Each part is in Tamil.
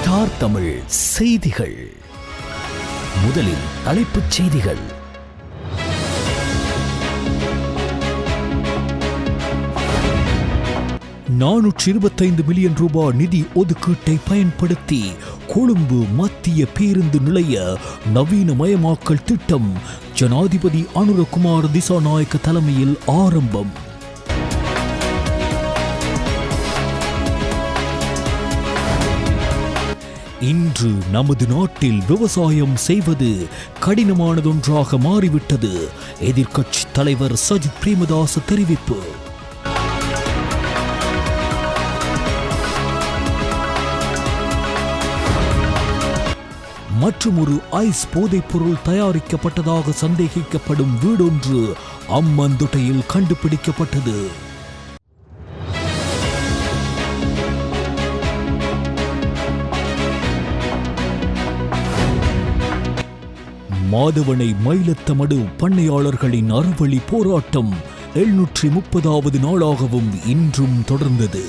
ஸ்டார் தமிழ் செய்திகள். முதலில் தலைப்புச் செய்திகள். $425 மில்லியன் நிதி ஒதுக்கீட்டை பயன்படுத்தி கொழும்பு மத்திய பேருந்து நிலைய நவீனமயமாக்கல் திட்டம் ஜனாதிபதி அனுரகுமார் திசாநாயக்க தலைமையில் ஆரம்பம். இன்று நமது நாட்டில் விவசாயம் செய்வது கடினமானதொன்றாக மாறிவிட்டது. எதிர்க்கட்சி தலைவர் சஜித் பிரேமதாச தெரிவிப்பு. மற்றும் ஒரு ஐஸ் போதைப் பொருள் தயாரிக்கப்பட்டதாக சந்தேகிக்கப்படும் வீடொன்று அம்மந்தொட்டையில் கண்டுபிடிக்கப்பட்டது. மாதவனை மயிலத்தமடு பண்ணையாளர்களின் அறவழி போராட்டம் 730வது நாளாகவும் இன்றும் தொடர்ந்தது.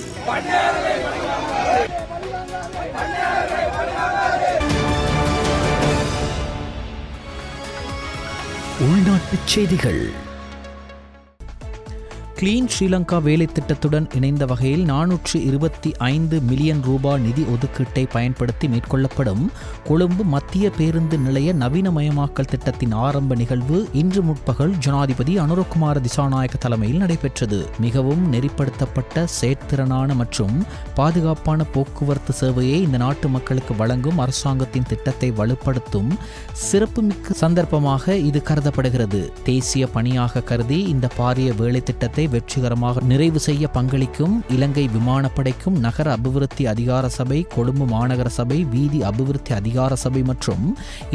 உள்நாட்டுச் செய்திகள். கிளீன் ஸ்ரீலங்கா வேலை திட்டத்துடன் இணைந்த வகையில் $425 மில்லியன் நிதி ஒதுக்கீட்டை பயன்படுத்தி மேற்கொள்ளப்படும் கொழும்பு மத்திய பேருந்து நிலைய நவீனமயமாக்கல் திட்டத்தின் ஆரம்ப நிகழ்வு இன்று முற்பகல் ஜனாதிபதி அனுரகுமார திசாநாயக்க தலைமையில் நடைபெற்றது. மிகவும் நெறிப்படுத்தப்பட்ட செயற்திறனான மற்றும் பாதுகாப்பான போக்குவரத்து சேவையை இந்த நாட்டு மக்களுக்கு வழங்கும் அரசாங்கத்தின் திட்டத்தை வலுப்படுத்தும் சிறப்புமிக்க சந்தர்ப்பமாக இது கருதப்படுகிறது. தேசிய பணியாக கருதி இந்த பாரிய வேலை திட்டத்தை வெற்றிகரமாக நிறைவு செய்ய பங்களிக்கும் இலங்கை விமானப்படைக்கும் நகர அபிவிருத்தி அதிகார சபை, கொழும்பு மாநகர சபை, வீதி அபிவிருத்தி அதிகார சபை மற்றும்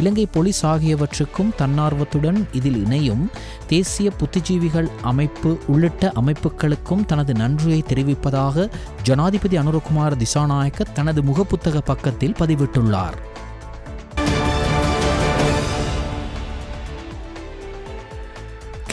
இலங்கை போலீஸ் ஆகியவற்றுக்கும் தன்னார்வத்துடன் இதில் இணையும் தேசிய புத்திஜீவிகள் அமைப்பு உள்ளிட்ட அமைப்புகளுக்கும் தனது நன்றியை தெரிவிப்பதாக ஜனாதிபதி அனுரகுமார திசாநாயக்க தனது முகப்புத்தக பக்கத்தில் பதிவிட்டுள்ளார்.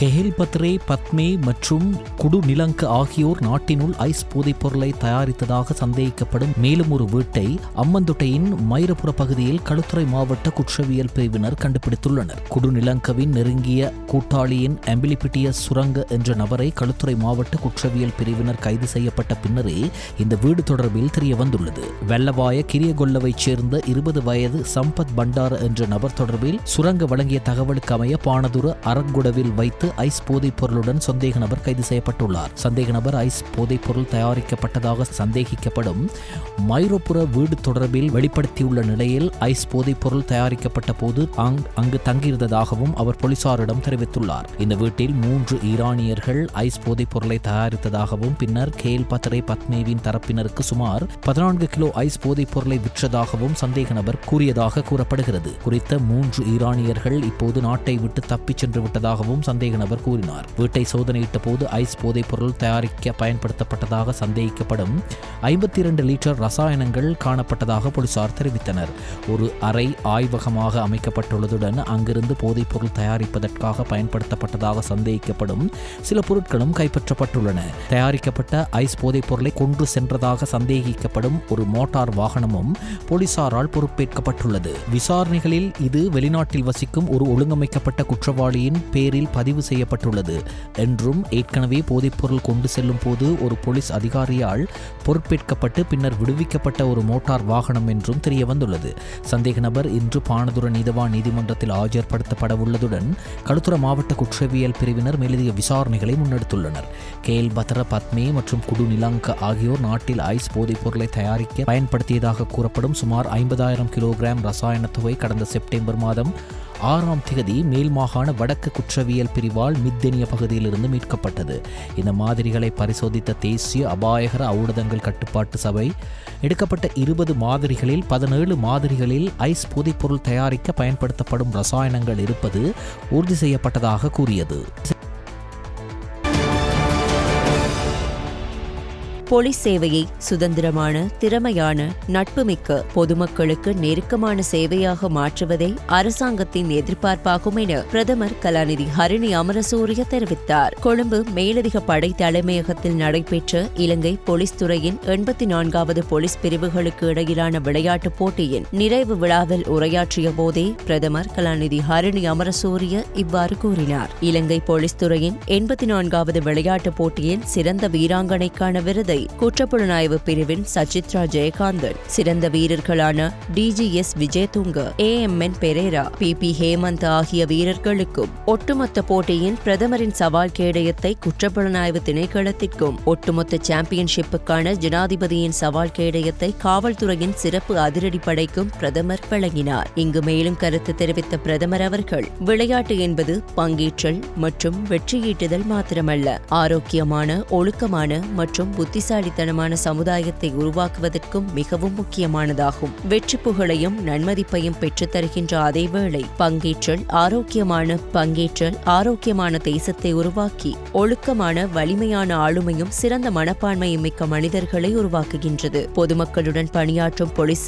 கெஹில் பத்ரே, பத்மே மற்றும் குடு நிலங்க ஆகியோர் நாட்டினுள் ஐஸ் போதைப் பொருளை தயாரித்ததாக சந்தேகிக்கப்படும் மேலும் ஒரு வீட்டை அம்மந்தொட்டையின் மைரபுர பகுதியில் களுத்துறை மாவட்ட குற்றவியல் பிரிவினர் கண்டுபிடித்துள்ளனர். குடு நிலங்கவின் நெருங்கிய கூட்டாளியின் அம்பிலிபிட்டிய சுரங்க என்ற நபரை களுத்துறை மாவட்ட குற்றவியல் பிரிவினர் கைது செய்யப்பட்ட பின்னரே இந்த வீடு தொடர்பில் தெரிய வந்துள்ளது. வெள்ளவாய கிரியகொல்லவைச் சேர்ந்த 20 வயது சம்பத் பண்டார என்ற நபர் தொடர்பில் சுரங்க வழங்கிய தகவலுக்கு அமைய பானதுர அரங்குடவில் வைத்து ஐஸ் போதைப் பொருளுடன் சந்தேக நபர் கைது செய்யப்பட்டுள்ளார். சந்தேக நபர் ஐஸ் போதைப் பொருள் தயாரிக்கப்பட்டதாக சந்தேகிக்கப்படும் மைரோபுர வீடு தொடர்பில் வெளிப்படுத்தியுள்ள நிலையில் ஐஸ் போதைப் பொருள் தயாரிக்கப்பட்ட போது அங்கு தங்கியிருந்ததாகவும் அவர் போலீசாரிடம் தெரிவித்துள்ளார். இந்த வீட்டில் 3 ஈரானியர்கள் ஐஸ் போதைப் பொருளை தயாரித்ததாகவும் பின்னர் கேல் பத்ரே பத்மேவின் தரப்பினருக்கு சுமார் 14 கிலோ ஐஸ் போதைப் பொருளை விற்றதாகவும் சந்தேக நபர் கூறியதாக கூறப்படுகிறது. குறித்த 3 ஈரானியர்கள் இப்போது நாட்டை விட்டு தப்பிச் சென்று விட்டதாகவும் சந்தேக நபர் கூறினார். வீட்டை சோதனையிட்ட போது ஐஸ் போதைப் பொருள் தயாரிக்க பயன்படுத்தப்பட்டதாக சந்தேகிக்கப்படும் 52 லிட்டர் ரசாயனங்கள் காணப்பட்டதாக போலீசார் தெரிவித்தனர். ஒரு அறை ஆய்வகமாக அமைக்கப்பட்டுள்ளதுடன் அங்கிருந்து போதைப் பொருள் தயாரிப்பதற்காக பயன்படுத்தப்பட்டதாக சந்தேகிக்கப்படும் சில பொருட்களும் கைப்பற்றப்பட்டுள்ளன. தயாரிக்கப்பட்ட ஐஸ் போதைப் பொருளை கொண்டு சென்றதாக சந்தேகிக்கப்படும் ஒரு மோட்டார் வாகனமும் போலீசாரால் பொறுப்பேற்கப்பட்டுள்ளது. விசாரணைகளில் இது வெளிநாட்டில் வசிக்கும் ஒரு ஒழுங்கமைக்கப்பட்ட குற்றவாளியின் பேரில் பதிவு செய்யப்பட்டுள்ளது என்றும் ஏற்கனவே போதைப்பொருள் கொண்டு செல்லும் போது ஒரு போலீஸ் அதிகாரியால் பொறுப்பேற்கப்பட்டு பின்னர் விடுவிக்கப்பட்ட ஒரு மோட்டார் வாகனம் என்றும் தெரிய வந்துள்ளது. சந்தேக நபர் இன்று பானதுர நீதவான் நீதிமன்றத்தில் ஆஜர்படுத்தப்பட உள்ளதுடன் களுத்துறை மாவட்ட குற்றவியல் பிரிவினர் மேலதிக விசாரணைகளை முன்னெடுத்துள்ளனர். கேல் பத்ர, பத்மே மற்றும் குடு நிலங்க ஆகியோர் நாட்டில் ஐஸ் போதைப் பொருளை தயாரிக்க பயன்படுத்தியதாக கூறப்படும் சுமார் 50,000 கிலோகிராம் ரசாயன தொகை கடந்த செப்டம்பர் மாதம் 6ஆம் தேதி மேல் மாகாண வடக்கு குற்றவியல் பிரிவால் மித்தெனிய பகுதியிலிருந்து மீட்கப்பட்டது. இந்த மாதிரிகளை பரிசோதித்த தேசிய அபாயகர ஊடகங்கள் கட்டுப்பாட்டு சபை எடுக்கப்பட்ட 20 மாதிரிகளில் 17 மாதிரிகளில் ஐஸ் போதைப் பொருள் தயாரிக்க பயன்படுத்தப்படும் ரசாயனங்கள் இருப்பது உறுதி செய்யப்பட்டதாக கூறியது. போலீஸ் சேவையை சுதந்திரமான, திறமையான, நட்புமிக்க, பொதுமக்களுக்கு நெருக்கமான சேவையாக மாற்றுவதே அரசாங்கத்தின் எதிர்பார்ப்பாகும் என பிரதமர் கலாநிதி ஹரிணி அமரசூரிய தெரிவித்தார். கொழும்பு மேலதிக படை தலைமையகத்தில் நடைபெற்ற இலங்கை போலீஸ் துறையின் 84வது போலீஸ் பிரிவுகளுக்கு இடையிலான விளையாட்டுப் போட்டியின் நிறைவு விழாவில் உரையாற்றிய போதே பிரதமர் கலாநிதி ஹரிணி அமரசூரிய இவ்வாறு கூறினார். இலங்கை போலீஸ் துறையின் 84வது விளையாட்டுப் போட்டியில் சிறந்த வீராங்கனைக்கான விருதை குற்றப்புலனாய்வு பிரிவின் சச்சித்ரா ஜெயகாந்தன், சிறந்த வீரர்களான DGS Wijayatunga, AMN Perera, PP Hemant ஆகிய வீரர்களுக்கும், ஒட்டுமொத்த போட்டியின் பிரதமரின் சவால் கேடயத்தை குற்றப்புலனாய்வு திணைக்களத்திற்கும், ஒட்டுமொத்த சாம்பியன்ஷிப்புக்கான ஜனாதிபதியின் சவால் கேடயத்தை காவல்துறையின் சிறப்பு அதிரடிப்படைக்கும் பிரதமர் வழங்கினார். இங்கு மேலும் கருத்து தெரிவித்த பிரதமர் அவர்கள், விளையாட்டு என்பது பங்கேற்றல் மற்றும் வெற்றியீட்டுதல் மாத்திரமல்ல, ஆரோக்கியமான, ஒழுக்கமான மற்றும் புத்திசாலித்தனமான சமுதாயத்தை உருவாக்குவதற்கும் மிகவும் முக்கியமானதாகும். வெற்றி புகழையும் நன்மதிப்பையும் பெற்றுத் தருகின்ற அதேவேளை ஆரோக்கியமான தேசத்தை உருவாக்கி ஒழுக்கமான, வலிமையான ஆளுமையும் சிறந்த மனப்பான்மையும் மிக்க மனிதர்களை உருவாக்குகின்றது. பொதுமக்களுடன் பணியாற்றும் போலீஸ்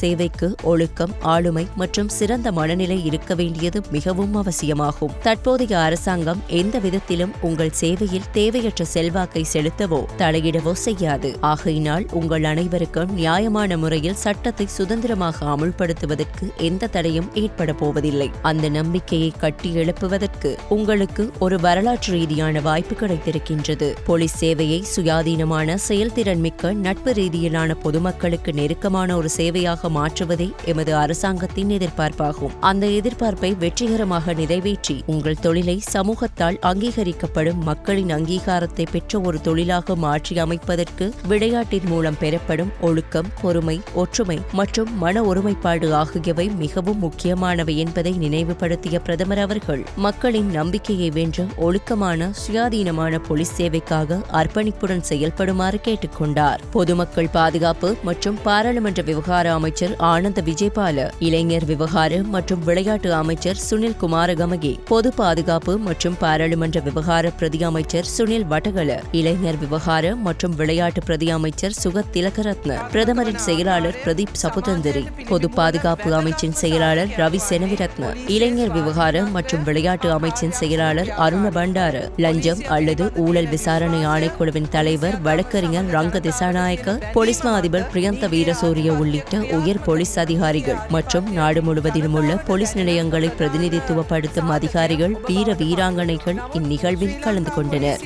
சேவைக்கு ஒழுக்கம், ஆளுமை மற்றும் சிறந்த மனநிலை இருக்க வேண்டியது மிகவும் அவசியமாகும். தற்போதைய அரசாங்கம் எந்த விதத்திலும் உங்கள் சேவையில் தேவையற்ற செல்வாக்கை செலுத்தவோ தலையிடவோ செய்யாது. ஆகையினால் உங்கள் அனைவருக்கும் நியாயமான முறையில் சட்டத்தை சுதந்திரமாக அமுல்படுத்துவதற்கு எந்த தடையும் ஏற்பட போவதில்லை. அந்த நம்பிக்கையை கட்டி எழுப்புவதற்கு உங்களுக்கு ஒரு வரலாற்று ரீதியான வாய்ப்பு கிடைத்திருக்கின்றது. போலீஸ் சேவையை சுயாதீனமான, செயல்திறன் மிக்க, நட்பு ரீதியிலான, பொதுமக்களுக்கு நெருக்கமான ஒரு சேவையாக மாற்றுவதே எமது அரசாங்கத்தின் எதிர்பார்ப்பாகும். அந்த எதிர்பார்ப்பை வெற்றிகரமாக நிறைவேற்றி உங்கள் தொழிலை சமூகத்தால் அங்கீகரிக்கப்படும், மக்களின் அங்கீகாரத்தை பெற்ற ஒரு தொழிலாக மாற்றி அமைப்பதற்கு விளையாட்டின் மூலம் பெறப்படும் ஒழுக்கம், பொறுமை, ஒற்றுமை மற்றும் மன ஒருமைப்பாடு ஆகியவை மிகவும் முக்கியமானவை என்பதை நினைவுபடுத்திய பிரதமர் அவர்கள், மக்களின் நம்பிக்கையை வென்ற ஒழுக்கமான, சுயாதீனமான போலீஸ் சேவைக்காக அர்ப்பணிப்புடன் செயல்படுமாறு கேட்டுக்கொண்டார். பொதுமக்கள் பாதுகாப்பு மற்றும் பாராளுமன்ற விவகார அமைச்சர் ஆனந்த விஜயபால, இளைஞர் விவகார மற்றும் விளையாட்டு அமைச்சர் சுனில் குமாரகமகே, பொது பாதுகாப்பு மற்றும் பாராளுமன்ற விவகார பிரதி அமைச்சர் சுனில் வட்டகல, இளைஞர் விவகார மற்றும் விளையாட்டு பிரதி அமைச்சர் சுகத் திலகரத்ன, பிரதமரின் செயலாளர் பிரதீப் சபுதந்திரி, பொது பாதுகாப்பு அமைச்சின் செயலாளர் ரவி செனவிரத்ன, இளைஞர் விவகார மற்றும் விளையாட்டு அமைச்சின் செயலாளர் அருண பண்டார, லஞ்சம் அல்லது ஊழல் விசாரணை ஆணைக்குழுவின் தலைவர் வழக்கறிஞர் ரங்க திசாநாயக்க, போலீஸ் மா அதிபர் பிரியந்த வீரசூரிய உள்ளிட்ட உயர் போலீஸ் அதிகாரிகள் மற்றும் நாடு முழுவதிலும் உள்ள போலீஸ் நிலையங்களை பிரதிநிதித்துவப்படுத்தும் அதிகாரிகள், வீர வீராங்கனைகள் இந்நிகழ்வில் கலந்து கொண்டனர்.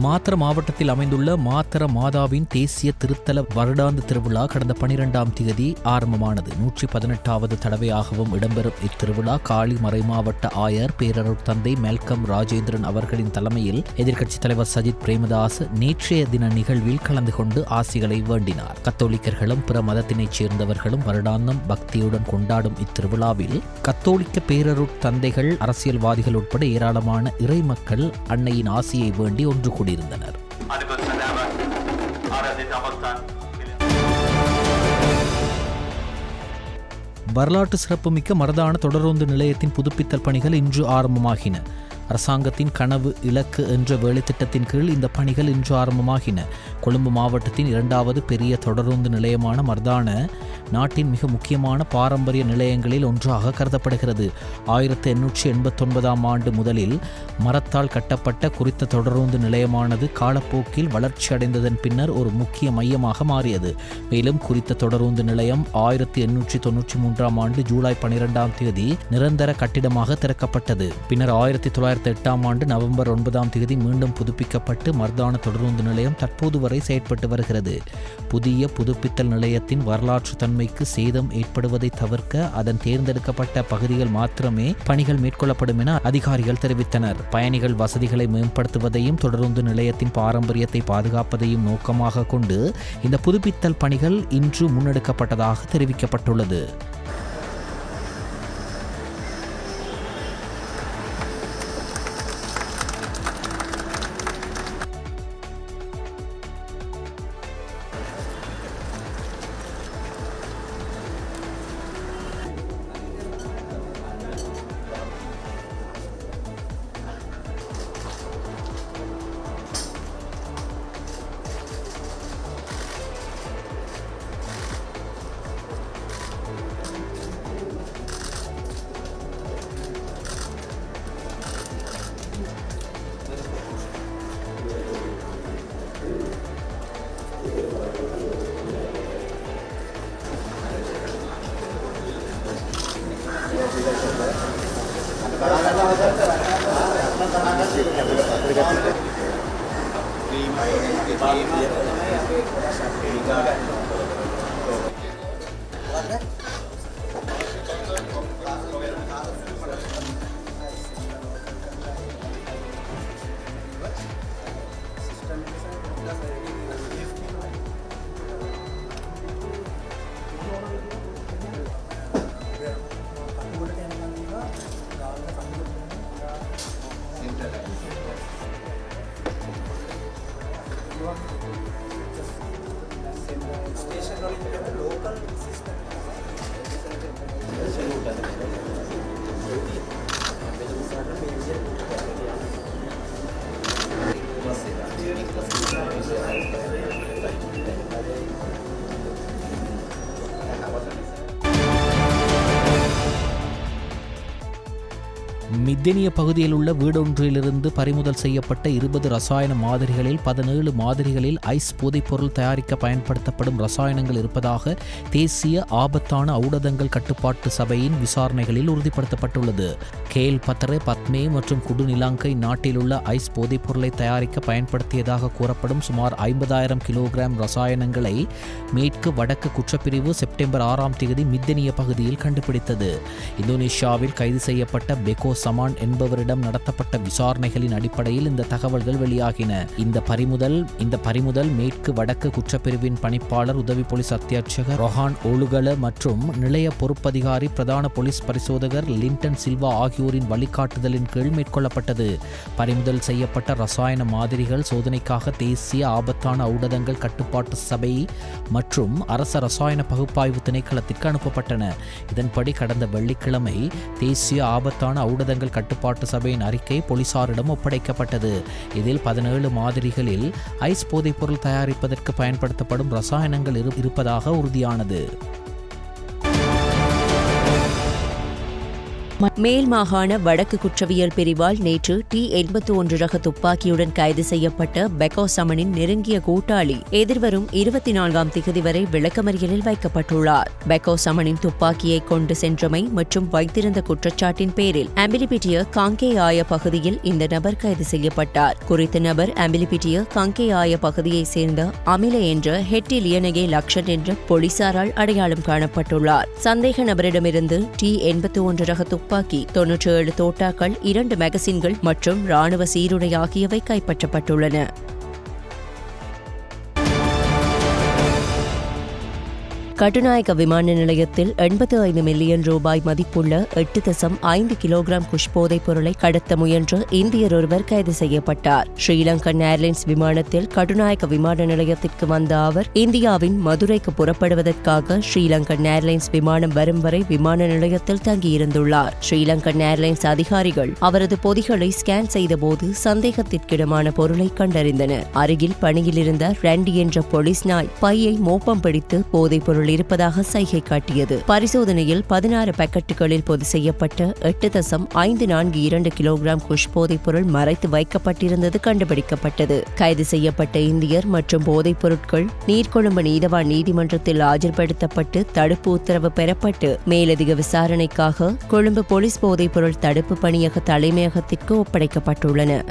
மாத்தர மாவட்டத்தில் அமைந்துள்ள மாத்தர மாதாவின் தேசிய திருத்தல வருடாந்த திருவிழா கடந்த 12ஆம் தேதி ஆரம்பமானது. 118வது தடவையாகவும் இடம்பெறும் இத்திருவிழா காலி மறைமாவட்ட ஆயர் பேரருட்தந்தை மெல்கம் ராஜேந்திரன் அவர்களின் தலைமையில் எதிர்க்கட்சித் தலைவர் சஜித் பிரேமதாஸ் நேற்றைய தின நிகழ்வில் கலந்து கொண்டு ஆசிகளை வேண்டினார். கத்தோலிக்கர்களும் பிற மதத்தினைச் சேர்ந்தவர்களும் வருடாந்தம் பக்தியுடன் கொண்டாடும் இத்திருவிழாவில் கத்தோலிக்க பேரருட்தந்தைகள், அரசியல்வாதிகள் உட்பட ஏராளமான இறை மக்கள் அன்னையின் ஆசியை வேண்டி ஒன்று கூடியிருந்தனர். வரலாற்று சிறப்புமிக்க மருதான தொடருந்து நிலையத்தின் புதுப்பித்தல் பணிகள் இன்று ஆரம்பமாகின. அரசாங்கத்தின் கனவு இலக்கு என்ற வேலைத்திட்டத்தின் கீழ் இந்த பணிகள் இன்று ஆரம்பமாகின. கொழும்பு மாவட்டத்தின் 2வது பெரிய தொடருந்து நிலையமான மர்தான நாட்டின் மிக முக்கியமான பாரம்பரிய நிலையங்களில் ஒன்றாக கருதப்படுகிறது. 1889ஆம் ஆண்டு முதலில் மரத்தால் கட்டப்பட்ட குறித்த தொடருந்து நிலையமானது காலப்போக்கில் வளர்ச்சி அடைந்ததன் பின்னர் ஒரு முக்கிய மையமாக மாறியது. மேலும் குறித்த தொடருந்து நிலையம் 1893ஆம் ஆண்டு ஜூலை 12ஆம் தேதி நிரந்தர கட்டிடமாக திறக்கப்பட்டது. பின்னர் 1908ஆம் ஆண்டு நவம்பர் 9ஆம் தேதி மீண்டும் புதுப்பிக்கப்பட்டு மர்தான தொடருந்து நிலையம் தற்போது வரை செயற்பட்டு வருகிறது. புதிய புதுப்பித்தல் நிலையத்தின் வரலாற்று தன்மைக்கு சேதம் ஏற்படுவதை தவிர்க்க அதன் தேர்ந்தெடுக்கப்பட்ட பகுதிகள் மாத்திரமே பணிகள் மேற்கொள்ளப்படும் என அதிகாரிகள் தெரிவித்தனர். பயணிகள் வசதிகளை மேம்படுத்துவதையும் தொடருந்து நிலையத்தின் பாரம்பரியத்தை பாதுகாப்பதையும் நோக்கமாக கொண்டு இந்த புதுப்பித்தல் பணிகள் இன்று முன்னெடுக்கப்பட்டதாக தெரிவிக்கப்பட்டுள்ளது. மித்தெனிய பகுதியில் உள்ள வீடொன்றிலிருந்து பறிமுதல் செய்யப்பட்ட 20 ரசாயன மாதிரிகளில் 17 மாதிரிகளில் ஐஸ் போதைப்பொருள் தயாரிக்க பயன்படுத்தப்படும் ரசாயனங்கள் இருப்பதாக தேசிய ஆபத்தான ஔடதங்கள் கட்டுப்பாட்டு சபையின் விசாரணைகளில் உறுதிப்படுத்தப்பட்டுள்ளது. கேல் பத்தரே, பத்மே மற்றும் குடுநிலாங்கை நாட்டில் உள்ள ஐஸ் போதைப்பொருளை தயாரிக்க பயன்படுத்தியதாக கூறப்படும் சுமார் 50,000 கிலோகிராம் ரசாயனங்களை மேற்கு வடக்கு குற்றப்பிரிவு செப்டம்பர் 6ஆம் தேதி மித்தெனிய பகுதியில் கண்டுபிடித்தது. இந்தோனேஷியாவில் கைது செய்யப்பட்ட பெகோ சமான் என்பவரிடம் நடத்தப்பட்ட விசாரணைகளின் அடிப்படையில் இந்த தகவல்கள் வெளியாகின. இந்த பறிமுதல் மேற்கு வடக்கு குற்றப்பிரிவின் பணிப்பாளர், உதவி போலீஸ் அத்தியட்சகர் ரொஹான் ஓலுகல மற்றும் நிலைய பொறுப்பதிகாரி பிரதான போலீஸ் பரிசோதகர் லிண்டன் சில்வா ஆகியோரின் வழிகாட்டுதலின் கீழ் மேற்கொள்ளப்பட்டது. பறிமுதல் செய்யப்பட்ட ரசாயன மாதிரிகள் சோதனைக்காக தேசிய ஆபத்தான ஔடதங்கள் கட்டுப்பாட்டு சபை மற்றும் அரச ரசாயன பகுப்பாய்வு திணைக்களத்திற்கு அனுப்பப்பட்டன. இதன்படி கடந்த வெள்ளிக்கிழமை தேசிய ஆபத்தான ஔடதங்கள் கட்டுப்பாட்டு சபையின் அறிக்கை போலீசாரிடம் ஒப்படைக்கப்பட்டது. இதில் 17 மாதிரிகளில் ஐஸ் போதைப்பொருள் தயாரிப்பதற்கு பயன்படுத்தப்படும் ரசாயனங்கள் இருப்பதாக உறுதியானது. மேல் மாகாண வடக்கு குற்றவியல் பிரிவால் நேற்று T-81 ரக துப்பாக்கியுடன் கைது செய்யப்பட்ட பெகோ சமனின் நெருங்கிய கூட்டாளி எதிர்வரும் 24ஆம் திகதி வரை விளக்கமறியலில் வைக்கப்பட்டுள்ளார். பெகோ சமனின் துப்பாக்கியை கொண்டு சென்றமை மற்றும் வைத்திருந்த குற்றச்சாட்டின் பேரில் அம்பிலிபிட்டிய காங்கேயாய பகுதியில் இந்த நபர் கைது செய்யப்பட்டார். குறித்த நபர் அம்பிலிபிட்டிய காங்கேயாய பகுதியைச் சேர்ந்த அமில என்ற ஹெட்டி லியனகே லக்ஷன் என்ற போலீசாரால் அடையாளம் காணப்பட்டுள்ளார். சந்தேக நபரிடமிருந்து T-81 ரக துப்பாக்கி, 97 தோட்டாக்கள், 2 மேகசின்கள் மற்றும் ராணுவ சீருடை ஆகியவை கைப்பற்றப்பட்டுள்ளன. கட்டுநாயக்க விமான நிலையத்தில் 85 மில்லியன் ரூபாய் மதிப்புள்ள 8.5 கிலோகிராம் குஷ் போதைப் பொருளை கடத்த முயன்ற இந்தியர் ஒருவர் கைது செய்யப்பட்டார். ஸ்ரீலங்கன் ஏர்லைன்ஸ் விமானத்தில் கட்டுநாயக்க விமான நிலையத்திற்கு வந்த அவர் இந்தியாவின் மதுரைக்கு புறப்படுவதற்காக ஸ்ரீலங்கன் ஏர்லைன்ஸ் விமானம் வரும் வரை விமான நிலையத்தில் தங்கியிருந்துள்ளார். ஸ்ரீலங்கன் ஏர்லைன்ஸ் அதிகாரிகள் அவரது பொதிகளை ஸ்கேன் செய்தபோது சந்தேகத்திற்கிடமான பொருளை கண்டறிந்தனர். அருகில் பணியில் இருந்த ரண்டி என்ற போலீஸ் நாய் பையை மோப்பம் பிடித்து போதைப் பொருள் இருப்பதாக சைகை காட்டியது. பரிசோதனையில் 16 பாக்கெட்டுகளில் பொதி செய்யப்பட்ட 8.542 கிலோகிராம் குஷ் போதைப் பொருள் மறைத்து வைக்கப்பட்டிருந்தது கண்டுபிடிக்கப்பட்டது. கைது செய்யப்பட்ட இந்தியர் மற்றும் போதைப் பொருட்கள் நீர்கொழும்பு நீதவான் நீதிமன்றத்தில் ஆஜர்படுத்தப்பட்டு தடுப்பு உத்தரவு பெறப்பட்டு மேலதிக விசாரணைக்காக கொழும்பு போலீஸ் போதைப் பொருள் தடுப்பு பணியக தலைமையகத்திற்கு ஒப்படைக்கப்பட்டுள்ளன.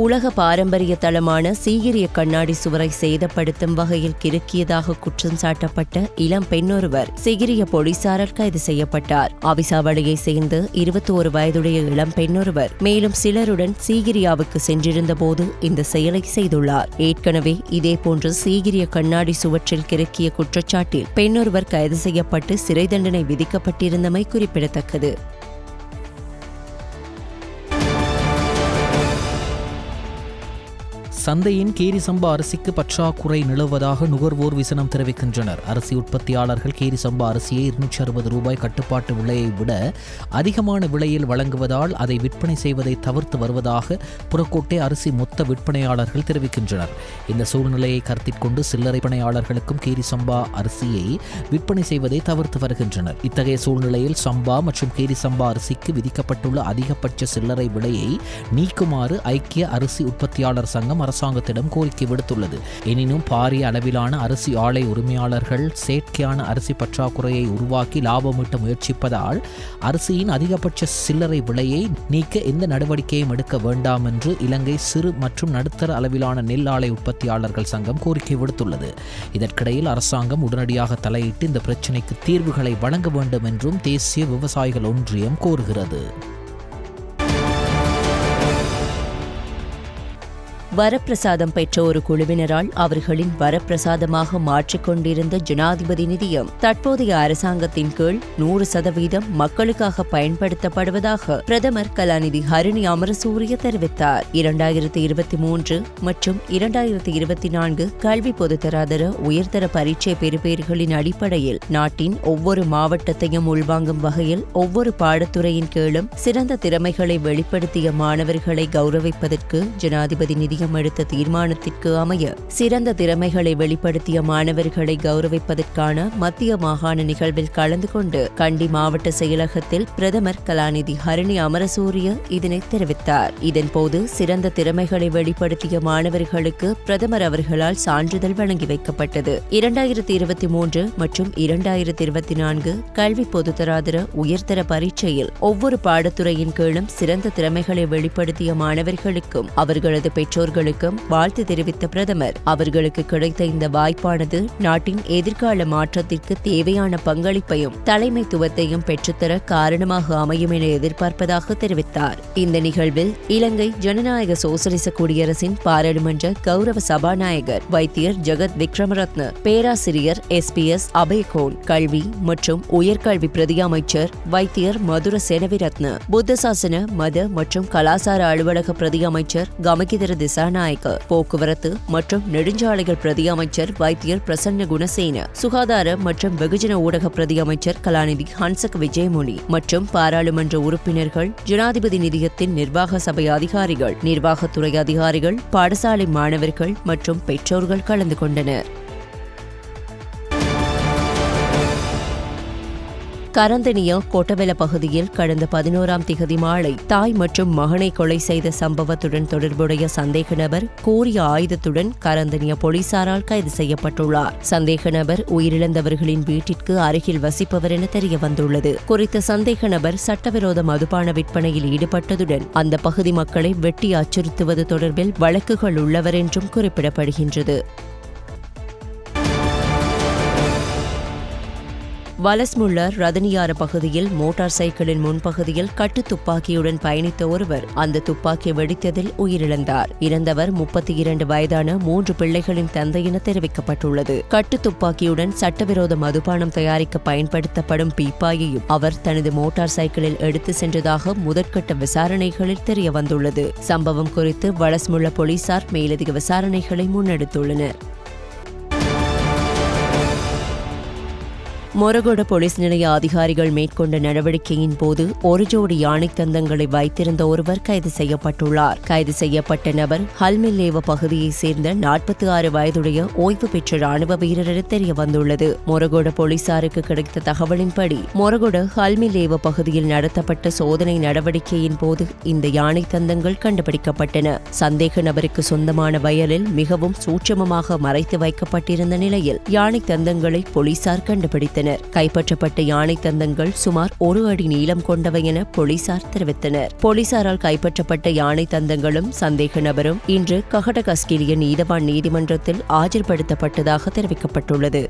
உலக பாரம்பரிய தளமான சீகிரிய கண்ணாடி சுவரை சேதப்படுத்தும் வகையில் கிறுக்கியதாக குற்றம் சாட்டப்பட்ட இளம் பெண்ணொருவர் சீகிரிய போலீசாரால் கைது செய்யப்பட்டார். அவிசாவளியை சேர்ந்த 21 வயதுடைய இளம் பெண்ணொருவர் மேலும் சிலருடன் சீகிரியாவுக்கு சென்றிருந்த போது இந்த செயலை செய்துள்ளார். ஏற்கனவே இதேபோன்று சீகிரிய கண்ணாடி சுவற்றில் கிறுக்கிய குற்றச்சாட்டில் பெண்ணொருவர் கைது செய்யப்பட்டு சிறை தண்டனை விதிக்கப்பட்டிருந்தமை குறிப்பிடத்தக்கது. சந்தையின் கேரி சம்பா அரிசிக்கு பற்றாக்குறை நிலவுவதாக நுகர்வோர் விசனம் தெரிவிக்கின்றனர். அரிசி உற்பத்தியாளர்கள் கேரி சம்பா அரிசியை 260 ரூபாய் கட்டுப்பாட்டு விலையை விட அதிகமான விலையில் வழங்குவதால் அதை விற்பனை செய்வதை தவிர்த்து வருவதாக புறக்கோட்டை அரிசி மொத்த விற்பனையாளர்கள் தெரிவிக்கின்றனர். இந்த சூழ்நிலையை கருத்தில் கொண்டு சில்லறை விற்பனையாளர்களுக்கும் கேரி சம்பா அரிசியை விற்பனை செய்வதை தவிர்த்து வருகின்றனர். இத்தகைய சூழ்நிலையில் சம்பா மற்றும் கேரி சம்பா அரிசிக்கு விதிக்கப்பட்டுள்ள அதிகபட்ச சில்லறை விலையை நீக்குமாறு ஐக்கிய அரிசி உற்பத்தியாளர் சங்கம் அரசாங்கத்திடம் கோரிக்கை விடுத்துள்ளது. எனினும் பாரிய அளவிலான அரிசி ஆலை உரிமையாளர்கள் செயற்கையான அரிசி பற்றாக்குறையை உருவாக்கி லாபம் ஈட்ட முயற்சிப்பதால் அரிசியின் அதிகபட்ச சில்லறை விலையை நீக்க எந்த நடவடிக்கையும் எடுக்க வேண்டாம் என்று இலங்கை சிறு மற்றும் நடுத்தர அளவிலான நெல் ஆலை உற்பத்தியாளர்கள் சங்கம் கோரிக்கை விடுத்துள்ளது. இதற்கிடையில் அரசாங்கம் உடனடியாக தலையிட்டு இந்த பிரச்சினைக்கு தீர்வுகளை வழங்க வேண்டும் என்றும் தேசிய விவசாயிகள் ஒன்றியம் கோருகிறது. வரப்பிரசாதம் பெற்ற ஒரு குழுவினரால் அவர்களின் வரப்பிரசாதமாக மாற்றிக்கொண்டிருந்த ஜனாதிபதி நிதியம் தற்போதைய அரசாங்கத்தின் கீழ் 100% மக்களுக்காக பயன்படுத்தப்படுவதாக பிரதமர் கலாநிதி ஹரிணி அமரசூரிய தெரிவித்தார். 2023 மற்றும் 2024 கல்வி பொதுத்தராதர உயர்தர பரீட்சை பெறுபேறுகளின் அடிப்படையில் நாட்டின் ஒவ்வொரு மாவட்டத்தையும் உள்வாங்கும் வகையில் ஒவ்வொரு பாடத்துறையின் கீழும் சிறந்த திறமைகளை வெளிப்படுத்திய மாணவர்களை கௌரவிப்பதற்கு ஜனாதிபதி நிதியம் எடுத்த தீர்மானத்திற்கு அமைய சிறந்த திறமைகளை வெளிப்படுத்திய மாணவர்களை கௌரவிப்பதற்கான மத்திய மாகாண நிகழ்வில் கலந்து கொண்டு கண்டி மாவட்ட செயலகத்தில் பிரதமர் கலாநிதி ஹரிணி அமரசூரிய இதனை தெரிவித்தார். இதன்போது சிறந்த திறமைகளை வெளிப்படுத்திய மாணவர்களுக்கு பிரதமர் அவர்களால் சான்றிதழ் வழங்கி வைக்கப்பட்டது. 2023 மற்றும் 2024 கல்வி பொதுத்தராதர உயர்தர பரீட்சையில் ஒவ்வொரு பாடத்துறையின் கீழும் சிறந்த திறமைகளை வெளிப்படுத்திய மாணவர்களுக்கும் அவர்களது பெற்றோர்களுக்கும் வாழ்த்து தெரிவித்த பிரதமர் அவர்களுக்கு கிடைத்த இந்த வாய்ப்பானது நாட்டின் எதிர்கால மாற்றத்திற்கு தேவையான பங்களிப்பையும் தலைமைத்துவத்தையும் பெற்றுத்தர காரணமாக அமையும் என எதிர்பார்ப்பதாக தெரிவித்தார். இந்த நிகழ்வில் இலங்கை ஜனநாயக சோசலிச குடியரசின் பாராளுமன்ற கௌரவ சபாநாயகர் வைத்தியர் ஜகத் விக்ரமரத்ன, பேராசிரியர் SPS அபயகோன், கல்வி மற்றும் உயர்கல்வி பிரதி அமைச்சர் வைத்தியர் மதுர செனவிரத்ன, புத்தசாசன மத மற்றும் கலாசார அலுவலக பிரதி அமைச்சர் கமகிதர திசாநாயக்க, போக்குவரத்து மற்றும் நெடுஞ்சாலைகள் பிரதி அமைச்சர் வைத்தியர் பிரசன்ன குணசேன, சுகாதார மற்றும் வெகுஜன ஊடக பிரதி அமைச்சர் கலாநிதி ஹன்சக விஜயமுனி மற்றும் பாராளுமன்ற உறுப்பினர்கள், ஜனாதிபதி நிதியத்தின் நிர்வாக சபை அதிகாரிகள், நிர்வாகத்துறை அதிகாரிகள், பாடசாலை மாணவர்கள் மற்றும் பெற்றோர்கள் கலந்து கொண்டனர். கரந்தனியா கொட்டவெல பகுதியில் கடந்த 11ஆம் திகதி மாலை தாய் மற்றும் மகனை கொலை செய்த சம்பவத்துடன் தொடர்புடைய சந்தேக நபர் கூறிய ஆயுதத்துடன் கரந்தனியா போலீசாரால் கைது செய்யப்பட்டுள்ளார். சந்தேக நபர் உயிரிழந்தவர்களின் வீட்டிற்கு அருகில் வசிப்பவர் என தெரிய வந்துள்ளது. குறித்த சந்தேக நபர் சட்டவிரோத மதுபான விற்பனையில் ஈடுபட்டதுடன் அந்த பகுதி மக்களை வெட்டி அச்சுறுத்துவது தொடர்பில் வழக்குகள் உள்ளவர் என்றும் குறிப்பிடப்படுகின்றது. வலஸ்முல்ல ரதனியார பகுதியில் மோட்டார் சைக்கிளின் முன்பகுதியில் கட்டு துப்பாக்கியுடன் பயணித்த ஒருவர் அந்த துப்பாக்கி வெடித்ததில் உயிரிழந்தார். இறந்தவர் 32 வயதான 3 பிள்ளைகளின் தந்தை என தெரிவிக்கப்பட்டுள்ளது. கட்டு துப்பாக்கியுடன் சட்டவிரோத மதுபானம் தயாரிக்க பயன்படுத்தப்படும் பீப்பாயையும் அவர் தனது மோட்டார் சைக்கிளில் எடுத்து சென்றதாக முதற்கட்ட விசாரணைகளில் தெரிய வந்துள்ளது. சம்பவம் குறித்து வலஸ்முல்ல போலீசார் மேலதிக விசாரணைகளை முன்னெடுத்துள்ளனர். மொரகொட போலீஸ் நிலைய அதிகாரிகள் மேற்கொண்ட நடவடிக்கையின் போது ஒரு ஜோடி யானை தந்தங்களை வைத்திருந்த ஒருவர் கைது செய்யப்பட்டுள்ளார். கைது செய்யப்பட்ட நபர் ஹல்மில்லேவ பகுதியைச் சேர்ந்த 46 வயதுடைய ஓய்வு பெற்ற ராணுவ வீரர் என தெரிய வந்துள்ளது. மொரகொட போலீசாருக்கு கிடைத்த தகவலின்படி மொரகொட ஹல்மில்லேவ பகுதியில் நடத்தப்பட்ட சோதனை நடவடிக்கையின் போது இந்த யானை தந்தங்கள் கண்டுபிடிக்கப்பட்டன. சந்தேக நபருக்கு சொந்தமான வயலில் மிகவும் சூட்சமமாக மறைத்து வைக்கப்பட்டிருந்த நிலையில் யானை தந்தங்களை போலீசார் கண்டுபிடித்தனர். கைப்பற்றப்பட்ட யானை தந்தங்கள் சுமார் 1 அடி நீளம் கொண்டவை என போலீசார் தெரிவித்தனர். போலீசாரால் கைப்பற்றப்பட்ட யானை தந்தங்களும் சந்தேக நபரும் இன்று கஹடகஸ்கிலிய நீதவான் நீதிமன்றத்தில் ஆஜர்படுத்தப்பட்டதாக தெரிவிக்கப்பட்டுள்ளது.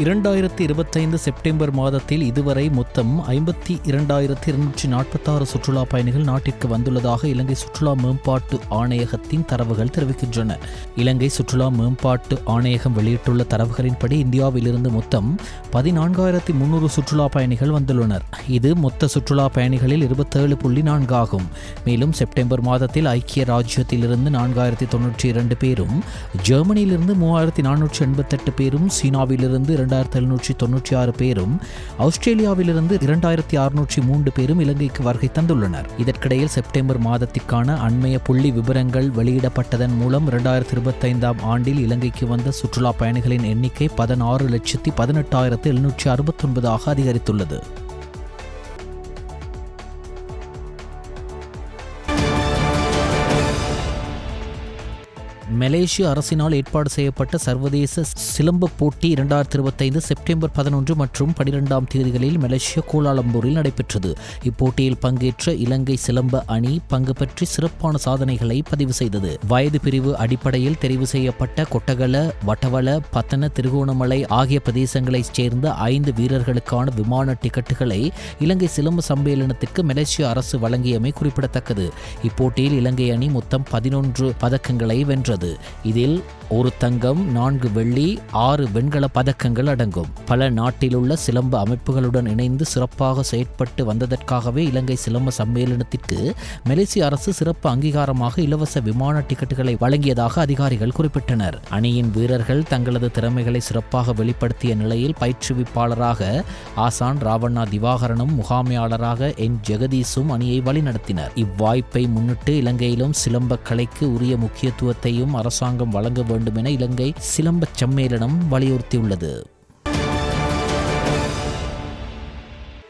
2025 செப்டம்பர் மாதத்தில் இதுவரை மொத்தம் 52,246 சுற்றுலா பயணிகள் நாட்டிற்கு வந்துள்ளதாக இலங்கை சுற்றுலா மேம்பாட்டு ஆணையகத்தின் தரவுகள் தெரிவிக்கின்றன. இலங்கை சுற்றுலா மேம்பாட்டு ஆணையகம் வெளியிட்டுள்ள தரவுகளின்படி இந்தியாவிலிருந்து மொத்தம் 14,300 சுற்றுலா பயணிகள் வந்துள்ளனர். இது மொத்த சுற்றுலா பயணிகளில் 27.4 ஆகும். மேலும் செப்டம்பர் மாதத்தில் ஐக்கிய ராஜ்யத்திலிருந்து 4,092 பேரும், ஜெர்மனியிலிருந்து 3,488 பேரும், சீனாவிலிருந்து 2,796 பேரும், ஆஸ்திரேலியாவிலிருந்து 2,603 பேரும் இலங்கைக்கு வருகை தந்துள்ளனர். இதற்கிடையில் செப்டம்பர் மாதத்திற்கான அண்மைய புள்ளி விவரங்கள் வெளியிடப்பட்டதன் மூலம் 2025ஆம் ஆண்டில் இலங்கைக்கு வந்த சுற்றுலா பயணிகளின் எண்ணிக்கை 16,18,769 அதிகரித்துள்ளது. மலேசிய அரசினால் ஏற்பாடு செய்யப்பட்ட சர்வதேச சிலம்ப போட்டி 2025 செப்டம்பர் 11 மற்றும் 12ஆம் தேதிகளில் மலேசியா கோலாலம்பூரில் நடைபெற்றது. இப்போட்டியில் பங்கேற்ற இலங்கை சிலம்ப அணி பங்கு பற்றி சிறப்பான சாதனைகளை பதிவு செய்தது. வயது பிரிவு அடிப்படையில் தெரிவு செய்யப்பட்ட கொட்டகல, வட்டவள, பத்தன, திருகோணமலை ஆகிய பிரதேசங்களைச் சேர்ந்த 5 வீரர்களுக்கான விமான டிக்கெட்டுகளை இலங்கை சிலம்ப சம்மேளனத்திற்கு மலேசிய அரசு வழங்கியமை குறிப்பிடத்தக்கது. இப்போட்டியில் இலங்கை அணி மொத்தம் 11 பதக்கங்களை வென்றது. இதில் 1 தங்கம், 4 வெள்ளி, 6 வெண்கல பதக்கங்கள் அடங்கும். பல நாட்டிலுள்ள சிலம்ப அமைப்புகளுடன் இணைந்து சிறப்பாக செயற்பட்டு வந்ததற்காகவே இலங்கை சிலம்ப சம்மேளனத்திற்கு மலேசிய அரசு சிறப்பு அங்கீகாரமாக இலவச விமான டிக்கெட்டுகளை வழங்கியதாக அதிகாரிகள் குறிப்பிட்டனர். அணியின் வீரர்கள் தங்களது திறமைகளை சிறப்பாக வெளிப்படுத்திய நிலையில் பயிற்றுவிப்பாளராக ஆசான் ராவண்ணா திவாகரனும் முகாமையாளராக என் ஜெகதீஷும் அணியை வழிநடத்தினர். இவ்வாய்ப்பை முன்னிட்டு இலங்கையிலும் சிலம்ப கலைக்கு உரிய முக்கியத்துவத்தையும் அரசாங்கம் வழங்க வேண்டும் என இலங்கை சிலம்ப சம்மேளனம் வலியுறுத்தியுள்ளது.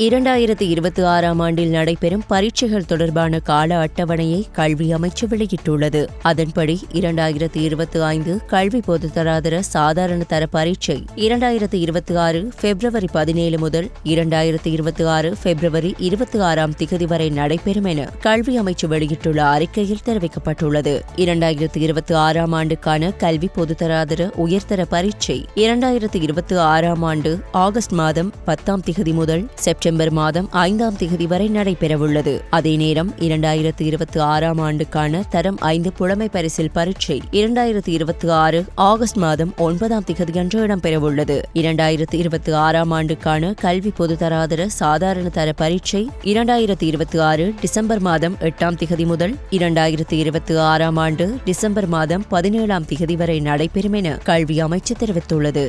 2026ஆம் ஆண்டில் நடைபெறும் பரீட்சைகள் தொடர்பான கால அட்டவணையை கல்வி அமைச்சு வெளியிட்டுள்ளது. அதன்படி 2025 கல்வி பொதுத்தராதர சாதாரண தர பரீட்சை 2026 பிப்ரவரி 17 முதல் 2026 பிப்ரவரி 26ஆம் திகதி வரை நடைபெறும் என கல்வி அமைச்சு வெளியிட்டுள்ள அறிக்கையில் தெரிவிக்கப்பட்டுள்ளது. 2026ஆம் ஆண்டுக்கான கல்வி பொதுத்தராதர உயர்தர பரீட்சை 2026ஆம் ஆண்டு ஆகஸ்ட் மாதம் 10ஆம் திகதி முதல் செப்டம்பர் மாதம் 5ஆம் திகதி வரை நடைபெறவுள்ளது. அதே நேரம் 2026ஆம் ஆண்டுக்கான தரம் 5 புலமை பரிசில் பரீட்சை 2026 ஆகஸ்ட் மாதம் 9ஆம் திகதியன்று இடம்பெறவுள்ளது. 2026ஆம் ஆண்டுக்கான கல்வி பொதுத்தராதர சாதாரண தர பரீட்சை 2026 டிசம்பர் மாதம் 8ஆம் திகதி முதல் 2026ஆம் ஆண்டு டிசம்பர் மாதம் 17ஆம் திகதி வரை நடைபெறும் என கல்வி அமைச்சு தெரிவித்துள்ளது.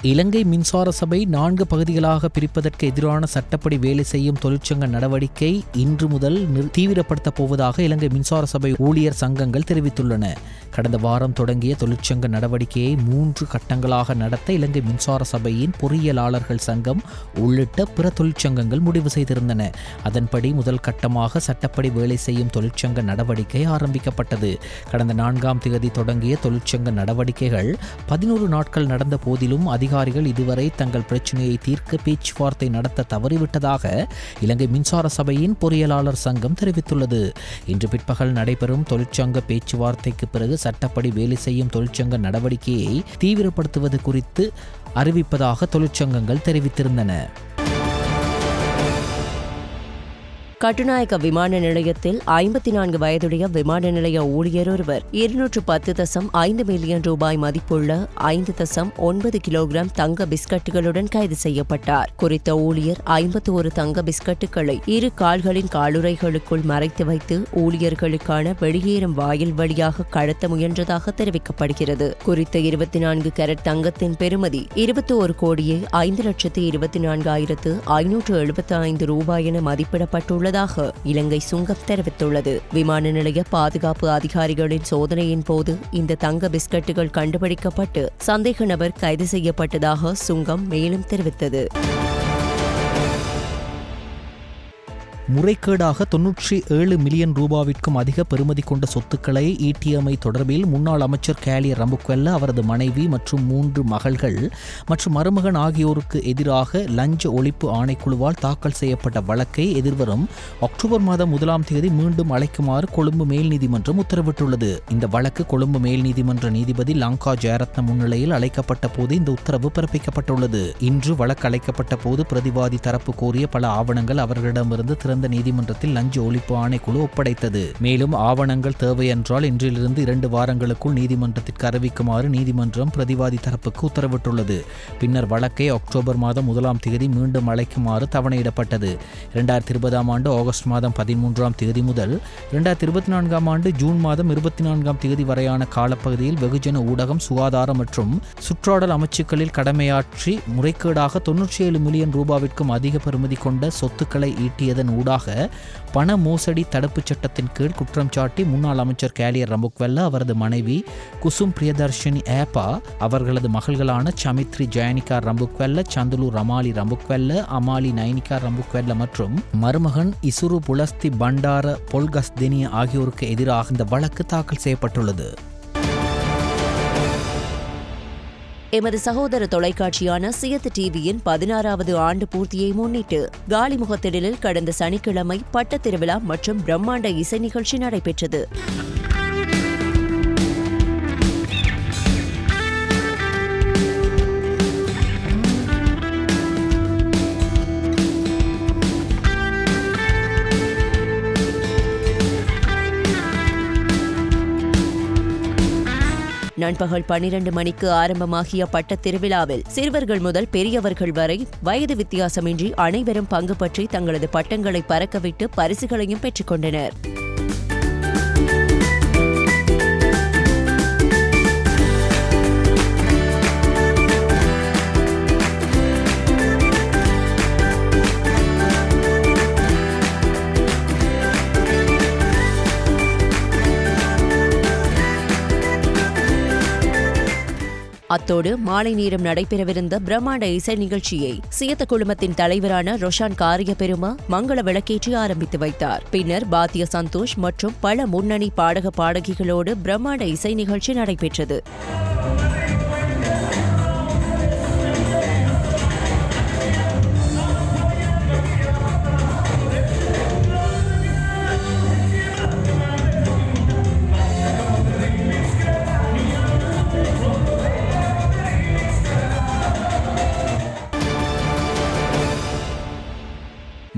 இலங்கை மின்சார சபை 4 பகுதிகளாக பிரிப்பதற்கு எதிரான சட்டப்படி வேலை செய்யும் தொழிற்சங்க நடவடிக்கை இன்று முதல் தீவிரப்படுத்தப் போவதாக இலங்கை மின்சார சபை ஊழியர் சங்கங்கள் தெரிவித்துள்ளன. கடந்த வாரம் தொடங்கிய தொழிற்சங்க நடவடிக்கையை 3 கட்டங்களாக நடத்த இலங்கை மின்சார சபையின் பொறியியலாளர்கள் சங்கம் உள்ளிட்ட பிற தொழிற்சங்கங்கள் முடிவு செய்திருந்தன. அதன்படி முதல் கட்டமாக சட்டப்படி வேலை செய்யும் தொழிற்சங்க நடவடிக்கை ஆரம்பிக்கப்பட்டது. கடந்த 4ஆம் தேதி தொடங்கிய தொழிற்சங்க நடவடிக்கைகள் 11 நாட்கள் நடந்த போதிலும் அதிகாரிகள் இதுவரை தங்கள் பிரச்சினையை தீர்க்க பேச்சுவார்த்தை நடத்த தவறிவிட்டதாக இலங்கை மின்சார சபையின் பொறியியலாளர் சங்கம் தெரிவித்துள்ளது. இன்று பிற்பகல் நடைபெறும் தொழிற்சங்க பேச்சுவார்த்தைக்கு பிறகு சட்டப்படி வேலை செய்யும் தொழிற்சங்க நடவடிக்கையை தீவிரப்படுத்துவது குறித்து அறிவிப்பதாக தொழிற்சங்கங்கள் தெரிவித்திருந்தன. கட்டுநாயக்க விமான நிலையத்தில் 54 வயதுடைய விமான நிலைய ஊழியர் ஒருவர் 210.5 மில்லியன் ரூபாய் மதிப்புள்ள 5.9 கிலோகிராம் தங்க பிஸ்கட்டுகளுடன் கைது செய்யப்பட்டார். குறித்த ஊழியர் 51 தங்க பிஸ்கட்டுகளை 2 கால்களின் காலுறைகளுக்குள் மறைத்து வைத்து ஊழியர்களுக்கான வெளியேறும் வாயில் வழியாக கடத்த முயன்றதாக தெரிவிக்கப்படுகிறது. குறித்த 24 கேரட் தங்கத்தின் பெறுமதி 21 கோடியே 5,24,575 ரூபாய் என மதிப்பிடப்பட்டுள்ளது இலங்கை சுங்கம் தெரிவித்துள்ளது. விமான நிலைய பாதுகாப்பு அதிகாரிகளின் சோதனையின் போது இந்த தங்க பிஸ்கட்டுகள் கண்டுபிடிக்கப்பட்டு சந்தேக நபர் கைது செய்யப்பட்டதாக சுங்கம் மேலும் தெரிவித்தது. முறைகேடாக 97 மில்லியன் ரூபாவிற்கும் அதிக பெறுமதி கொண்ட சொத்துக்களை ஈட்டியமை தொடர்பில் முன்னாள் அமைச்சர் கேலிய ரம்புக்வெல்ல, அவரது மனைவி மற்றும் 3 மகள்கள் மற்றும் மருமகன் ஆகியோருக்கு எதிராக லஞ்ச ஒழிப்பு ஆணைக்குழுவால் தாக்கல் செய்யப்பட்ட வழக்கை எதிர்வரும் அக்டோபர் மாதம் 1ஆம் தேதி மீண்டும் அழைக்குமாறு கொழும்பு மேல் நீதிமன்றம் உத்தரவிட்டுள்ளது. இந்த வழக்கு கொழும்பு மேல் நீதிமன்ற நீதிபதி லங்கா ஜெயரத்ன முன்னிலையில் அழைக்கப்பட்ட போது இந்த உத்தரவு பிறப்பிக்கப்பட்டுள்ளது. இன்று வழக்கு அழைக்கப்பட்ட போது பிரதிவாதி தரப்பு கோரிய பல ஆவணங்கள் அவர்களிடமிருந்து நீதிமன்றத்தில் லஞ்ச ஒழிப்பு ஆணைக்குழு ஒப்படைத்தது. மேலும் ஆவணங்கள் தேவை என்றால் இன்றிலிருந்து 2 வாரங்களுக்குள் நீதிமன்றத்திற்கு அறிவிக்குமாறு நீதிமன்றம் பிரதிவாதி தரப்புக்கு உத்தரவிட்டுள்ளது. பின்னர் வழக்கை அக்டோபர் மாதம் 1ஆம் தேதி மீண்டும் அழைக்குமாறு தவணையிடப்பட்டது. 2020ஆம் ஆண்டு ஆகஸ்ட் மாதம் 13ஆம் தேதி முதல் 2024ஆம் ஆண்டு ஜூன் மாதம் 24ஆம் தேதி வரையான காலப்பகுதியில் வெகுஜன ஊடகம், சுகாதார மற்றும் சுற்றாடல் அமைச்சுக்களில் கடமையாற்றி முறைகேடாக 97 மில்லியன் ரூபாவிற்கும் அதிக பெறுமதி கொண்ட சொத்துக்களை ஈட்டியதன் ஊடாக பண மோசடி தடுப்புச் சட்டத்தின் கீழ் குற்றம் சாட்டி முன்னாள் அமைச்சர் கேலியர் ரம்புக்வெல்ல, அவரது மனைவி குசும் பிரியதர்ஷினி ஏப்பா, அவர்களது மகள்களான சமித்ரி ஜெயனிகா ரம்புக்வெல்ல, சந்துலு ரமாலி ரம்புக்வெல்ல, அமாலி நைனிகா ரம்புக்வெல்ல மற்றும் மருமகன் இசுரு புலஸ்தி பண்டார பொல்கஸ்தினிய ஆகியோருக்கு எதிராக இந்த வழக்கு தாக்கல் செய்யப்பட்டுள்ளது. எமது சகோதர தொலைக்காட்சியான சியத் டிவியின் 16வது ஆண்டு பூர்த்தியை முன்னிட்டு காலிமுகத்திடலில் கடந்த சனிக்கிழமை பட்டத் திருவிழா மற்றும் பிரம்மாண்ட இசை நிகழ்ச்சி நடைபெற்றது. நண்பகல் 12 மணிக்கு ஆரம்பமாகிய பட்டத் திருவிழாவில் சிறுவர்கள் முதல் பெரியவர்கள் வரை வயது வித்தியாசமின்றி அனைவரும் பங்கு பற்றி தங்களது பட்டங்களை பறக்கவிட்டு பரிசுகளையும் பெற்றுக் கொண்டனர். அத்தோடு மாலை நேரம் நடைபெறவிருந்த பிரம்மாண்ட இசை நிகழ்ச்சியை சியத்த குழுமத்தின் தலைவரான ரொஷான் காரியபெருமா மங்கள விளக்கேற்றி ஆரம்பித்து வைத்தார். பின்னர் பாத்திய சந்தோஷ் மற்றும் பல முன்னணி பாடக பாடகிகளோடு பிரம்மாண்ட இசை நிகழ்ச்சி நடைபெற்றது.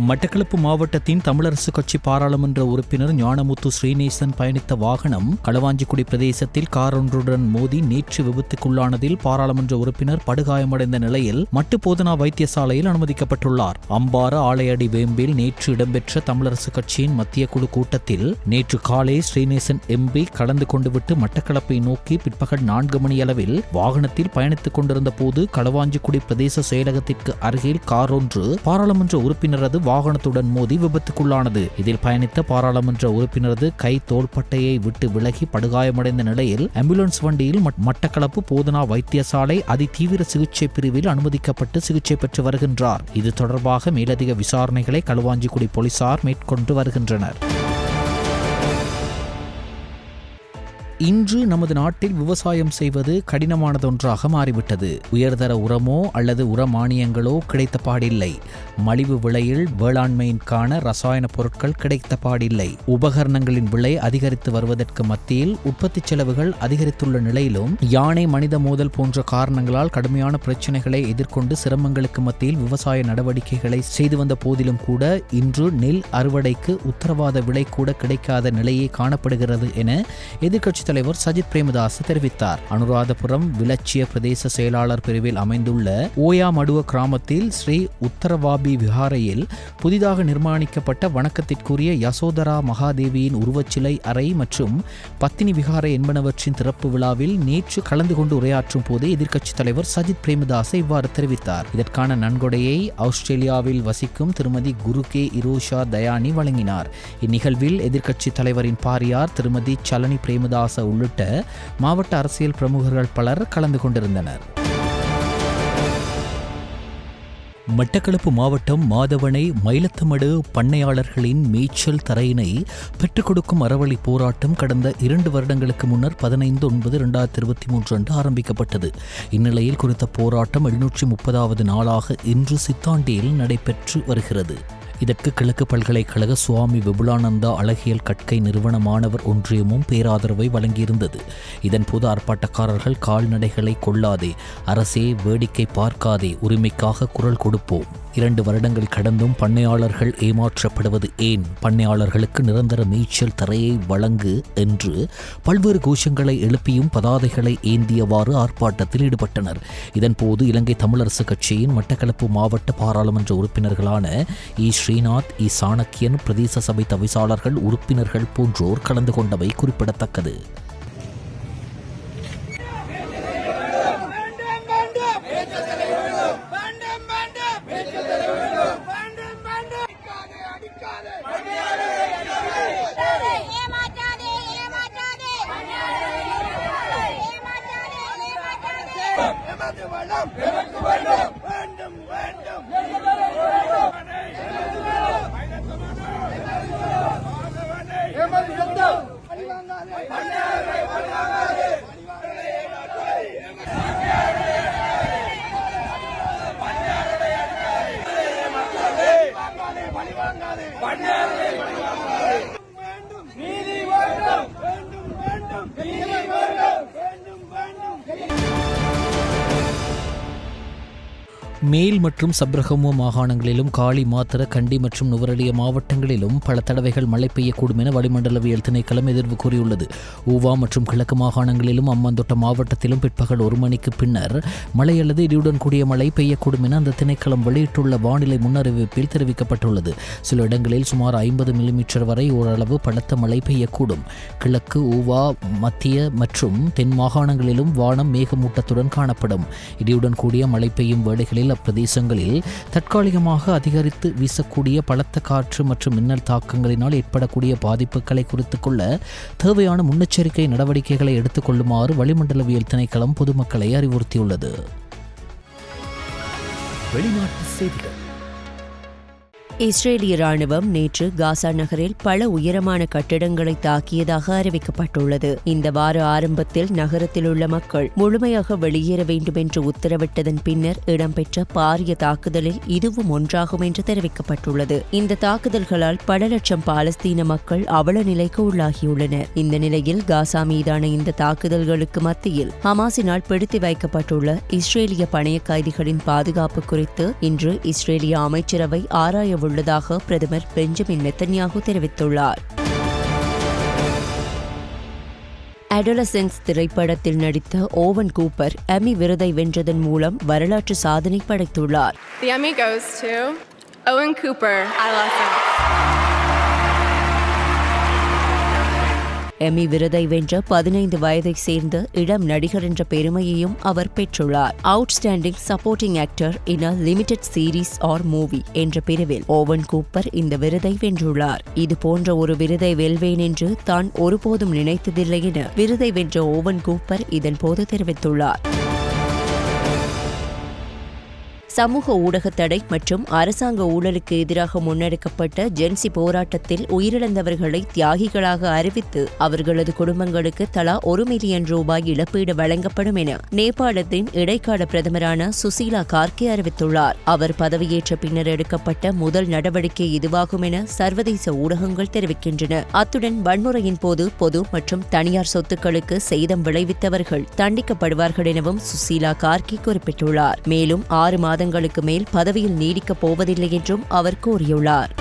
மட்டக்களப்பு மாவட்டத்தின் தமிழரசு கட்சி பாராளுமன்ற உறுப்பினர் ஞானமுத்து ஸ்ரீநேசன் பயணித்த வாகனம் களுவாஞ்சிக்குடி பிரதேசத்தில் கார் ஒன்றுடன் மோதி நேற்று விபத்துக்குள்ளானதில் பாராளுமன்ற உறுப்பினர் படுகாயமடைந்த நிலையில் மட்டு போதனா வைத்தியசாலையில் அனுமதிக்கப்பட்டுள்ளார். அம்பார ஆலையடி வேம்பில் நேற்று இடம்பெற்ற தமிழரசு கட்சியின் மத்திய குழு கூட்டத்தில் நேற்று காலை ஸ்ரீநேசன் எம்பி கலந்து கொண்டுவிட்டு மட்டக்களப்பை நோக்கி பிற்பகல் 4 மணியளவில் வாகனத்தில் பயணித்துக் கொண்டிருந்த போது களுவாஞ்சிக்குடி பிரதேச செயலகத்திற்கு அருகில் கார் ஒன்று பாராளுமன்ற உறுப்பினரது வாகனத்துடன் மோதி விபத்துக்குள்ளானது. இதில் பயணித்த பாராளுமன்ற உறுப்பினரது கை தோள்பட்டையை விட்டு விலகி படுகாயமடைந்த நிலையில் ஆம்புலன்ஸ் வண்டியில் மட்டக்களப்பு போதனா வைத்தியசாலை அதிதீவிர சிகிச்சை பிரிவில் அனுமதிக்கப்பட்டு சிகிச்சை பெற்று வருகின்றார். இது தொடர்பாக மேலதிக விசாரணைகளை களுவாஞ்சிக்குடி போலீசார் மேற்கொண்டு வருகின்றனர். இன்று நமது நாட்டில் விவசாயம் செய்வது கடினமானதொன்றாக மாறிவிட்டது. உயர்தர உரமோ அல்லது உர மானியங்களோ கிடைத்த பாடில்லை. மலிவு விலையில் வேளாண்மையின்கான ரசாயன பொருட்கள் கிடைத்த பாடில்லை. உபகரணங்களின் விலை அதிகரித்து வருவதற்கு மத்தியில் உற்பத்தி செலவுகள் அதிகரித்துள்ள நிலையிலும் யானை மனித மோதல் போன்ற காரணங்களால் கடுமையான பிரச்சினைகளை எதிர்கொண்டு சிரமங்களுக்கு மத்தியில் விவசாய நடவடிக்கைகளை செய்து வந்த போதிலும் கூட இன்று நெல் அறுவடைக்கு உத்தரவாத விலை கூட கிடைக்காத நிலையே காணப்படுகிறது என எதிர்க்கட்சி தலைவர் சஜித் பிரேமதாச தெரிவித்தார். அனுராதபுரம் விலட்சிய பிரதேச செயலாளர் பிரிவில் அமைந்துள்ள ஓயா மடுவ கிராமத்தில் ஸ்ரீ உத்தரவாபி விஹாரையில் புதிதாக நிர்மாணிக்கப்பட்ட வணக்கத்திற்குரிய யசோதரா மகாதேவியின் உருவச்சிலை அறை மற்றும் பத்தினி விஹாரை என்பனவற்றின் திறப்பு விழாவில் நேற்று கலந்து கொண்டு உரையாற்றும் போது எதிர்க்கட்சித் தலைவர் சஜித் பிரேமதாச இவ்வாறு தெரிவித்தார். இதற்கான நன்கொடையை ஆஸ்திரேலியாவில் வசிக்கும் திருமதி குருகே இரோஷா தயானி வழங்கினார். இந்நிகழ்வில் எதிர்க்கட்சித் தலைவரின் பாரியார் திருமதி சலனி பிரேமதாச உள்ளிட்ட மாவட்ட அரசியல் பிரமுகர்கள் பலர் கலந்து கொண்டிருந்தனர். மட்டக்களப்பு மாவட்டம் மாதவனை மயிலத்தமடு பண்ணையாளர்களின் மேய்ச்சல் தரையினை பெற்றுக் கொடுக்கும் அறவழி போராட்டம் கடந்த 2 வருடங்களுக்கு முன்னர் 15/9/2023 அன்று ஆரம்பிக்கப்பட்டது. இந்நிலையில் குறித்த போராட்டம் 730வது நாளாக இன்று சித்தாண்டியில் நடைபெற்று வருகிறது. இதற்கு கிழக்கு பல்கலைக்கழக சுவாமி விபுலானந்தா அழகியல் கற்கை நிறுவன மாணவர் ஒன்றியமும் பேராதரவை வழங்கியிருந்தது. இதன்போது ஆர்ப்பாட்டக்காரர்கள் கால்நடைகளை கொள்ளாதே, அரசே வேடிக்கை பார்க்காதே, உரிமைக்காக குரல் கொடுப்போம், 2 வருடங்கள் கடந்தும் பண்ணையாளர்கள் ஏமாற்றப்படுவது ஏன், பண்ணையாளர்களுக்கு நிரந்தர மேய்ச்சல் தரையை வழங்கு என்று பல்வேறு கோஷங்களை எழுப்பியும் பதாதைகளை ஏந்தியவாறு ஆர்ப்பாட்டத்தில் ஈடுபட்டனர். இதன்போது இலங்கை தமிழரசு கட்சியின் மட்டக்களப்பு மாவட்ட பாராளுமன்ற உறுப்பினர்களான இ ஸ்ரீநாத், இ சாணக்கியன், பிரதேச சபை தவிசாளர்கள், உறுப்பினர்கள் போன்றோர் கலந்து கொண்டவை குறிப்பிடத்தக்கது. மேல் மற்றும் சப்ரகமுவ மாகாணங்களிலும் காலி மாத்தர கண்டி மற்றும் நுவரெலியா மாவட்டங்களிலும் பல தடவைகள் மழை பெய்யக்கூடும் என வளிமண்டலவியல் திணைக்களம் எதிர்வு கூறியுள்ளது. ஊவா மற்றும் கிழக்கு மாகாணங்களிலும் அம்பாந்தோட்ட மாவட்டத்திலும் பிற்பகல் 1 மணிக்கு பின்னர் மழை அல்லது இடியுடன் கூடிய மழை பெய்யக்கூடும் என அந்த திணைக்களம் வெளியிட்டுள்ள வானிலை முன்னறிவிப்பில் தெரிவிக்கப்பட்டுள்ளது. சில இடங்களில் சுமார் 50 மில்லிமீட்டர் வரை ஓரளவு பலத்த மழை பெய்யக்கூடும். கிழக்கு, ஊவா, மத்திய மற்றும் தென் மாகாணங்களிலும் வானம் மேகமூட்டத்துடன் காணப்படும். இடியுடன் கூடிய மழை பெய்யும் வேளைகளில் அப்பிரதேசங்களில் தற்காலிகமாக அதிகரித்து வீசக்கூடிய பலத்த காற்று மற்றும் மின்னல் தாக்கங்களினால் ஏற்படக்கூடிய பாதிப்புகளை குறித்துக் கொள்ள தேவையான முன்னெச்சரிக்கை நடவடிக்கைகளை எடுத்துக் கொள்ளுமாறு வளிமண்டலவியல் திணைக்களம் பொதுமக்களை அறிவுறுத்தியுள்ளது. வெளிநாட்டு செய்திகள். இஸ்ரேலிய ராணுவம் நேற்று காசா நகரில் பல உயரமான கட்டிடங்களை தாக்கியதாக அறிவிக்கப்பட்டுள்ளது. இந்த வார ஆரம்பத்தில் நகரத்தில் உள்ள மக்கள் முழுமையாக வெளியேற வேண்டும் என்று உத்தரவிட்டதன் பின்னர் இடம்பெற்ற பாரிய தாக்குதலில் இதுவும் ஒன்றாகும் என்று தெரிவிக்கப்பட்டுள்ளது. இந்த தாக்குதல்களால் பல லட்சம் பாலஸ்தீன மக்கள் அவல நிலைக்கு உள்ளாகியுள்ளனர். இந்த நிலையில் காசா மீதான இந்த தாக்குதல்களுக்கு மத்தியில் ஹமாஸினால் பிடித்து வைக்கப்பட்டுள்ள இஸ்ரேலிய பணைய கைதிகளின் பாதுகாப்பு குறித்து இன்று இஸ்ரேலிய அமைச்சரவை ஆராய உள்ளதாக பிரதமர் பெஞ்சமின் நெத்தன்யாகு தெரிவித்துள்ளார். அடோலசென்ஸ் திரைப்படத்தில் நடித்த ஓவன் கூப்பர் எம்மி விருதை வென்றதன் மூலம் வரலாற்று சாதனை படைத்துள்ளார். The Emmy goes to Owen Cooper, Adolescence. Emmy விருதை வென்ற 15 வயதை சேர்ந்த இளம் நடிகர் என்ற பெருமையையும் அவர் பெற்றுள்ளார். Outstanding supporting actor in a limited series or movie என்ற பிரிவில் ஓவன் கூப்பர் இந்த விருதை வென்றுள்ளார். இது போன்ற ஒரு விருதை வெல்வேன் என்று தான் ஒருபோதும் நினைத்ததில்லை என விருதை வென்ற ஓவன் கூப்பர் இதன் போது தெரிவித்துள்ளார். சமூக ஊடக தடை மற்றும் அரசாங்க ஊழலுக்கு எதிராக முன்னெடுக்கப்பட்ட ஜென்சி போராட்டத்தில் உயிரிழந்தவர்களை தியாகிகளாக அறிவித்து அவர்களது குடும்பங்களுக்கு தலா 1 மில்லியன் ரூபாய் இழப்பீடு வழங்கப்படும் என நேபாளத்தின் இடைக்கால பிரதமரான சுசீலா கார்கே அறிவித்துள்ளார். அவர் பதவியேற்ற பின்னர் எடுக்கப்பட்ட முதல் நடவடிக்கை இதுவாகும் என சர்வதேச ஊடகங்கள் தெரிவிக்கின்றன. அத்துடன் வன்முறையின் போது பொது மற்றும் தனியார் சொத்துக்களுக்கு சேதம் விளைவித்தவர்கள் தண்டிக்கப்படுவார்கள் எனவும் சுசீலா கார்கே குறிப்பிட்டுள்ளார். மேலும் 6 மாதங்களுக்கு மேல் பதவியில் நீடிக்கப் போவதில்லை என்றும் அவர் கூறியுள்ளார்.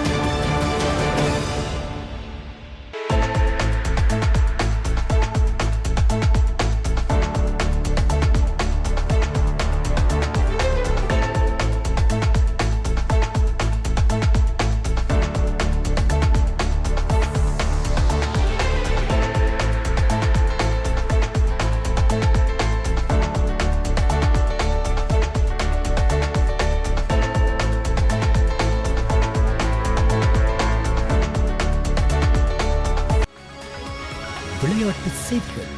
விளையாட்டு செய்திகள்.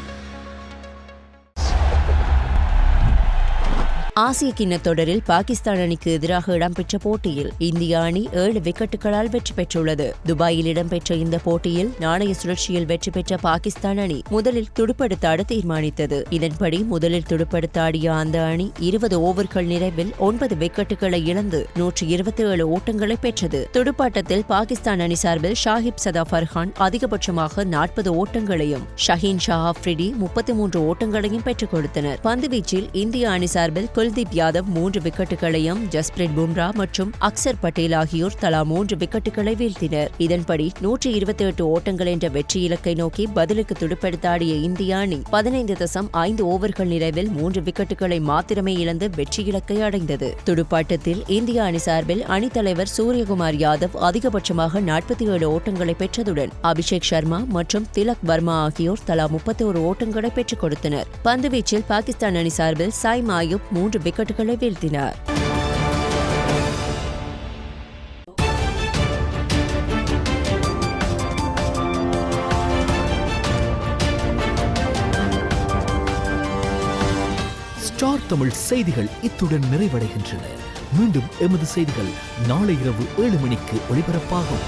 ஆசிய கிண்ண தொடரில் பாகிஸ்தான் அணிக்கு எதிராக இடம்பெற்ற போட்டியில் இந்திய அணி 7 விக்கெட்டுகளால் வெற்றி பெற்றுள்ளது. துபாயில் இடம்பெற்ற இந்த போட்டியில் நாணய சுழற்சியில் வெற்றி பெற்ற பாகிஸ்தான் அணி முதலில் துடுப்படுத்தாட தீர்மானித்தது. இதன்படி முதலில் துடுப்படுத்தாடிய அந்த அணி 20 ஓவர்கள் நிறைவில் 9 விக்கெட்டுகளை இழந்து 127 ஓட்டங்களை பெற்றது. துடுப்பாட்டத்தில் பாகிஸ்தான் அணி சார்பில் ஷாஹிப் சதா ஃபர்ஹான் அதிகபட்சமாக 40 ஓட்டங்களையும் ஷஹீன் ஷா அஃப்ரிடி 33 ஓட்டங்களையும் பெற்றுக் கொடுத்தனர். பந்துவீச்சில் இந்திய அணி சார்பில் குல்தீப் யாதவ் 3 விக்கெட்டுகளையும் ஜஸ்பிரீத் பும்ரா மற்றும் அக்சர் பட்டேல் ஆகியோர் தலா 3 விக்கெட்டுகளை வீழ்த்தினர். இதன்படி 128 ஓட்டங்கள் என்ற வெற்றி இலக்கை நோக்கி பதிலுக்கு துடுப்படுத்தாடிய இந்திய அணி 15.5 ஓவர்கள் நிறைவில் 3 விக்கெட்டுகளை மாத்திரமே இழந்து வெற்றி இலக்கை அடைந்தது. துடுப்பாட்டத்தில் இந்திய அணி சார்பில் அணித்தலைவர் சூரியகுமார் யாதவ் அதிகபட்சமாக 47 ஓட்டங்களை பெற்றதுடன் அபிஷேக் சர்மா மற்றும் திலக் வர்மா ஆகியோர் தலா 31 ஓட்டங்களை பெற்றுக் கொடுத்தனர். பந்துவீச்சில் பாகிஸ்தான் அணி சார்பில் சாய்ம் ஆயுப் 3 விக்கெட்டுகளை வீழ்த்தினார். ஸ்டார் தமிழ் செய்திகள் இத்துடன் நிறைவடைகின்றன. மீண்டும் எமது செய்திகள் நாளை இரவு 7 மணிக்கு ஒளிபரப்பாகும்.